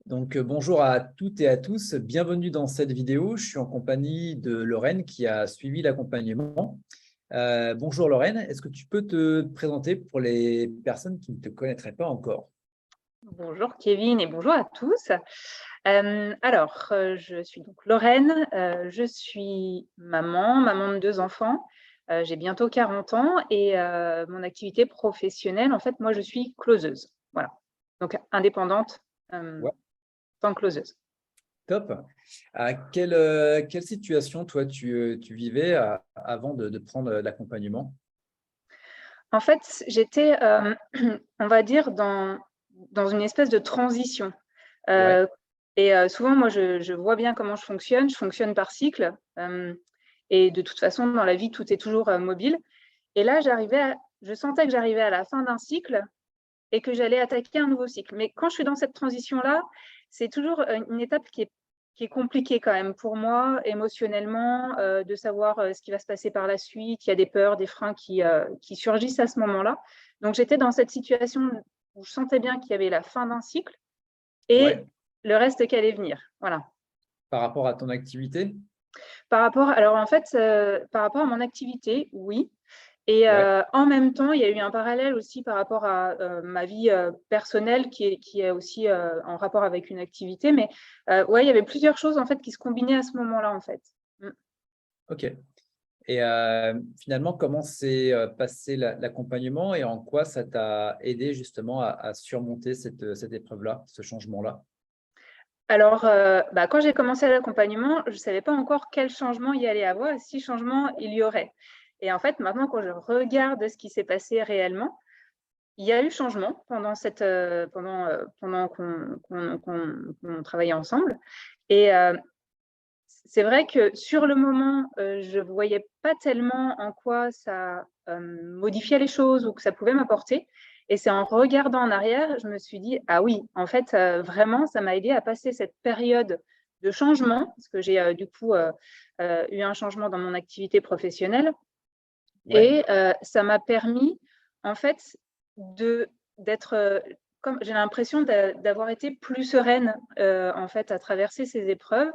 Bonjour à toutes et à tous, bienvenue dans cette vidéo. Je suis en compagnie de Lorraine qui a suivi l'accompagnement. Bonjour Lorraine, est-ce que tu peux te présenter pour les personnes qui ne te connaîtraient pas encore? Bonjour Kevin et bonjour à tous. Je suis donc Lorraine, je suis maman de 2 enfants. J'ai bientôt 40 ans et mon activité professionnelle, en fait, moi, je suis closeuse. Voilà, donc indépendante, Ouais, tant closeuse. top. Quelle situation, toi, tu vivais avant de prendre l'accompagnement? En fait, j'étais, on va dire dans une espèce de transition, Ouais, heu souvent moi je vois bien comment je fonctionne par cycle, et de toute façon dans la vie tout est toujours, mobile et là je sentais que j'arrivais à la fin d'un cycle et que j'allais attaquer un nouveau cycle. Mais quand je suis dans cette transition-là, c'est toujours, une étape qui est compliquée quand même pour moi émotionnellement, de savoir, ce qui va se passer par la suite. Il y a des peurs, des freins qui surgissent à ce moment-là. Donc j'étais dans cette situation où je sentais bien qu'il y avait la fin d'un cycle ouais. et le reste qui allait venir. Voilà. Par rapport à ton activité? Par rapport à mon activité, oui. Et Ouais, en même temps, il y a eu un parallèle aussi par rapport à, ma vie, personnelle qui est aussi, en rapport avec une activité. Mais, ouais, il y avait plusieurs choses en fait qui se combinaient à ce moment-là, en fait. Mmh. ok. Et finalement, comment s'est passé l'accompagnement et en quoi ça t'a aidé justement à surmonter cette épreuve-là, ce changement-là? Quand j'ai commencé l'accompagnement, je ne savais pas encore quel changement il y allait avoir et si changement il y aurait. Et en fait, maintenant quand je regarde ce qui s'est passé réellement, il y a eu changement pendant qu'on travaillait ensemble. Et c'est vrai que sur le moment, je ne voyais pas tellement en quoi ça, modifiait les choses ou que ça pouvait m'apporter, et c'est en regardant en arrière, je me suis dit: «Ah oui, en fait, vraiment ça m'a aidé à passer cette période de changement», parce que j'ai, eu un changement dans mon activité professionnelle. Ouais, Et ça m'a permis, en fait, de d'être, comme j'ai l'impression d'avoir été plus sereine, en fait, à traverser ces épreuves,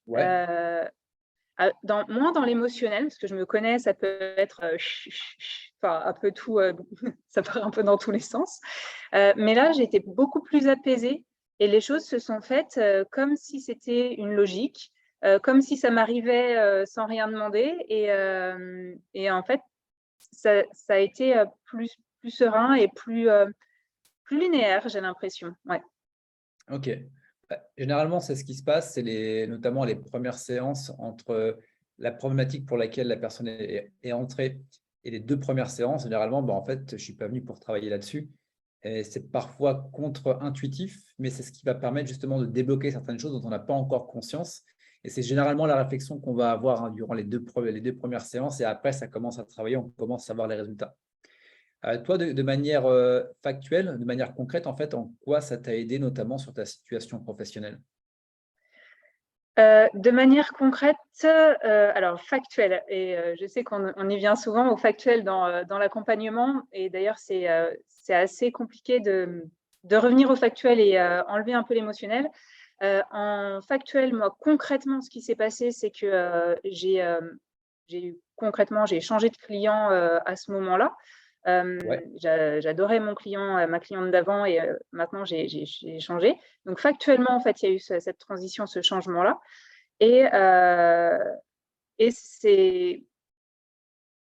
ouais, heu, moins dans l'émotionnel, parce que je me connais, ça peut être, enfin, un peu tout, ça part un peu dans tous les sens. Mais là, j'ai été beaucoup plus apaisée et les choses se sont faites, comme si c'était une logique, comme si ça m'arrivait, sans rien demander. Et en fait, ça a été, plus serein et plus linéaire, j'ai l'impression. Ouais. ok. Généralement, c'est ce qui se passe, c'est notamment les premières séances entre la problématique pour laquelle la personne est entrée et les deux premières séances. Généralement, en fait, je ne suis pas venu pour travailler là-dessus. Et c'est parfois contre-intuitif, mais c'est ce qui va permettre justement de débloquer certaines choses dont on n'a pas encore conscience. Et c'est généralement la réflexion qu'on va avoir durant les deux premières séances. Et après, ça commence à travailler, on commence à voir les résultats. Toi, de manière factuelle, de manière concrète, en fait, en quoi ça t'a aidé, notamment sur ta situation professionnelle? De manière concrète, alors factuelle, et je sais qu'on y vient souvent au factuel dans l'accompagnement, et d'ailleurs c'est assez compliqué de revenir au factuel et enlever un peu l'émotionnel. En factuel, moi, concrètement, ce qui s'est passé, c'est que, j'ai changé de client, à ce moment-là. Ouais, J'adorais mon client, ma cliente d'avant, et maintenant j'ai changé. Donc factuellement, en fait, il y a eu cette transition, ce changement-là. Et c'est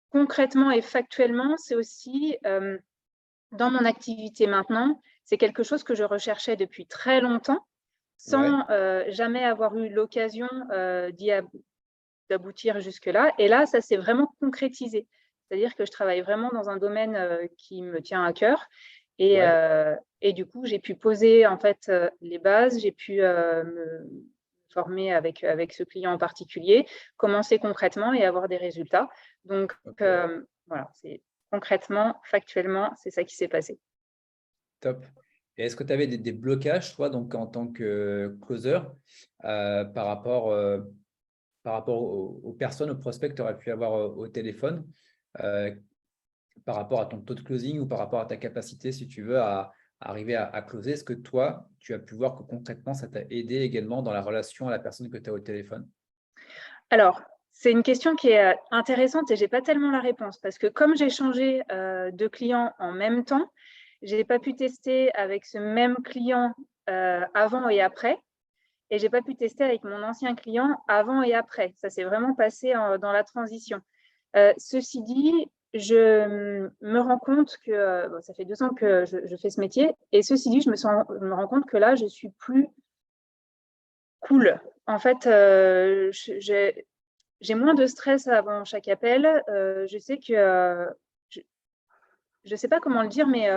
concrètement et factuellement, c'est aussi, dans mon activité maintenant, c'est quelque chose que je recherchais depuis très longtemps, ouais, sans, jamais avoir eu l'occasion, d'aboutir jusque-là. Et là, ça s'est vraiment concrétisé. C'est-à-dire que je travaille vraiment dans un domaine, qui me tient à cœur. et ouais. heu et du coup, j'ai pu poser, en fait, les bases. J'ai pu, me former avec ce client en particulier, commencer concrètement et avoir des résultats. Donc, Ok, voilà, c'est concrètement, factuellement, c'est ça qui s'est passé. top. Et est-ce que tu avais des blocages, toi, donc en tant que closer, par par rapport aux personnes, aux prospects que tu aurais pu avoir au téléphone, euh, par rapport à ton taux de closing ou par rapport à ta capacité, si tu veux, arriver à closer. Est-ce que toi, tu as pu voir que concrètement, ça t'a aidé également dans la relation à la personne que tu as au téléphone? Alors, c'est une question qui est intéressante et j'ai pas tellement la réponse parce que comme j'ai changé de client en même temps, j'ai pas pu tester avec ce même client avant et après, et j'ai pas pu tester avec mon ancien client avant et après. Ça s'est vraiment passé dans la transition. Ceci dit, je me rends compte que bon, ça fait 2 ans que je fais ce métier, et ceci dit, je me rends compte que là, je suis plus cool. En fait, j'ai moins de stress avant chaque appel. Je sais que je sais pas comment le dire, mais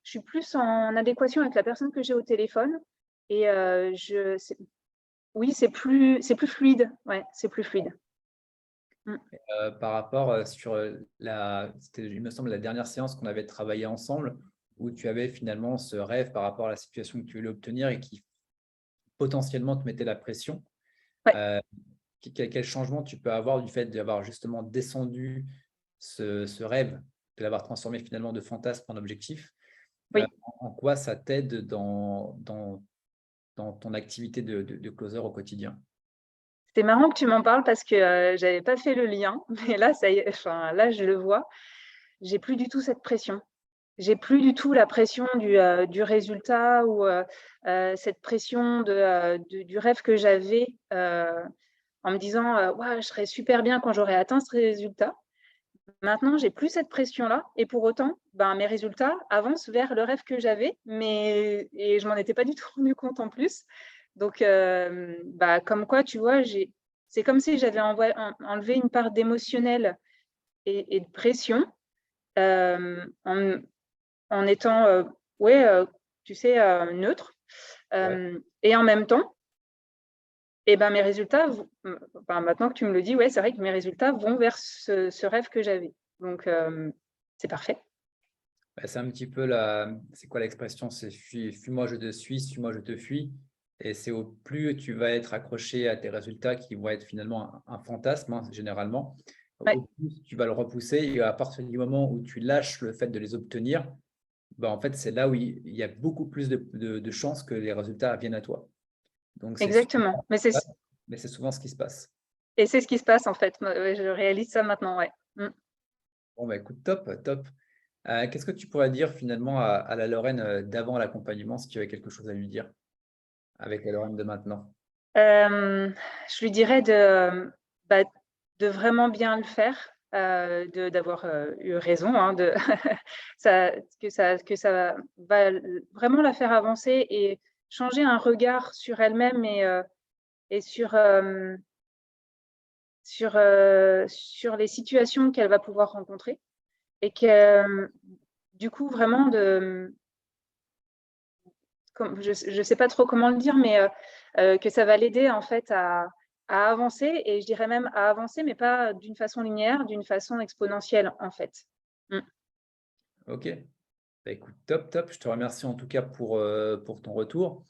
je suis plus en adéquation avec la personne que j'ai au téléphone, et oui, c'est plus fluide. Ouais, c'est plus fluide. Mmh. Par rapport sur c'était, il me semble, la dernière séance qu'on avait travaillé ensemble, où tu avais finalement ce rêve par rapport à la situation que tu voulais obtenir et qui potentiellement te mettait la pression. Ouais. Quel changement tu peux avoir du fait d'avoir justement descendu ce rêve, de l'avoir transformé finalement de fantasme en objectif? Oui. En quoi ça t'aide dans ton activité de closer au quotidien? C'est marrant que tu m'en parles parce que j'avais pas fait le lien, mais là, ça y est, enfin, là, je le vois. J'ai plus du tout cette pression. J'ai plus du tout la pression du résultat, ou cette pression du rêve que j'avais, en me disant, «Waouh, je serai super bien quand j'aurai atteint ce résultat». Maintenant, j'ai plus cette pression-là, et pour autant, ben, mes résultats avancent vers le rêve que j'avais, mais je m'en étais pas du tout rendu compte en plus. Donc bah, comme quoi, tu vois, c'est comme si j'avais enlevé une part d'émotionnel et de pression, en étant, ouais, tu sais, neutre, Ouais. et en même temps, et ben, mes résultats enfin, maintenant que tu me le dis, ouais, c'est vrai que mes résultats vont vers ce rêve que j'avais. Donc c'est parfait. Bah, c'est un petit peu c'est quoi l'expression? C'est fuis-moi, je te suis, suis-moi, je te fuis. Et c'est au plus tu vas être accroché à tes résultats qui vont être finalement un fantasme, hein, généralement, Ouais, au plus tu vas le repousser. Et à partir du moment où tu lâches le fait de les obtenir, bah, en fait, c'est là où il y a beaucoup plus de chances que les résultats viennent à toi. Donc, c'est exactement. mais c'est souvent ce qui se passe. Et c'est ce qui se passe en fait. Ouais, je réalise ça maintenant, ouais. Mmh. Bon, bah, écoute, top, top. Qu'est-ce que tu pourrais dire finalement à la Lorraine d'avant l'accompagnement, si tu avais quelque chose à lui dire avec la Lorraine de maintenant? Je lui dirais bah, de vraiment bien le faire, d'avoir eu raison, hein, ça va vraiment la faire avancer et changer un regard sur elle-même, et sur les situations qu'elle va pouvoir rencontrer, et que du coup vraiment je sais pas trop comment le dire, mais que ça va l'aider en fait à avancer, et je dirais même à avancer, mais pas d'une façon linéaire, d'une façon exponentielle en fait. Mmh. Ok, bah, écoute, top, top. Je te remercie en tout cas pour ton retour.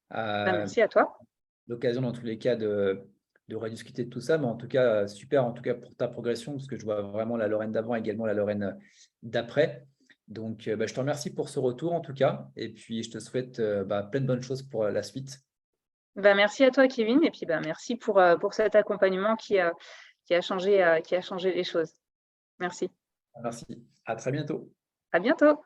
Bah, Euh, merci à toi. L'occasion dans tous les cas de rediscuter de tout ça, mais en tout cas, super en tout cas pour ta progression, parce que je vois vraiment la Lorraine d'avant, également la Lorraine d'après. Donc, bah, je te remercie pour ce retour en tout cas, et puis je te souhaite bah, plein de bonnes choses pour la suite. Bah, merci à toi Kevin, et puis, bah, merci pour cet accompagnement qui a changé les choses. Merci. Merci. À très bientôt. À bientôt.